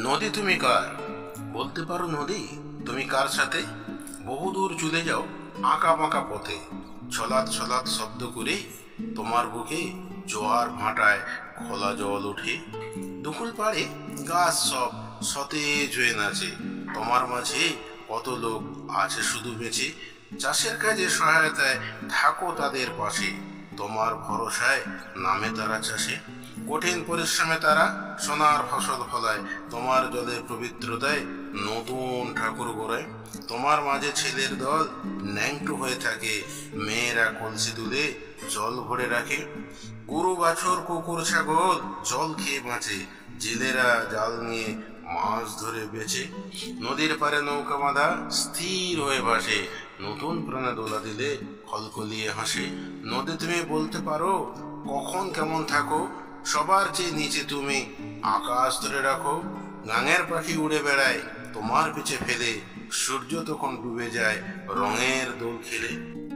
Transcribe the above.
নদী তুমি কার? বলতে পারো নদী তুমি কার সাথে? বহুদূর চলে যাও আঁকা বাঁকা পথে, ছলাৎ ছলাৎ শব্দ করে তোমার বুকে জোয়ার ভাটায় খোলা জল ওঠে। দুকুল পাড়ে গাছ সব সতেজ হয়ে নাচে, তোমার মাঝে কত লোক আছে শুধু বেঁচে। চাষের কাজে সহায়তায় থাকো তাদের পাশে, তোমার ভরসায় নামে তারা চাষে। কঠিন পরিশ্রমে তারা সোনার ফসল ফলায়, তোমার জলের পবিত্রতায় নতুন ঠাকুর গড়ায়। তোমার মাঝে ছেলের দল ন্যাংটু হয়ে থাকে, মেয়েরা কলসি তুলে জল ভরে রাখে। গরু বাছুর কুকুর ছাগল জল খেয়ে বাঁচে, জেলেরা জাল নিয়ে মাছ ধরে বেচে। নদীর পারে নৌকা বাঁধা স্থির হয়ে ভাসে, নতুন প্রাণে দোলা দিলে খলখলিয়ে হাসে। নদী তুমি বলতে পারো কখন কেমন থাকো, সবার চেয়ে নিচে তুমি আকাশ ধরে রাখো। গাঙের পাখি উড়ে বেড়ায় তোমার পিছে ফেলে, সূর্য তখন ডুবে যায় রঙের দোল খেলে।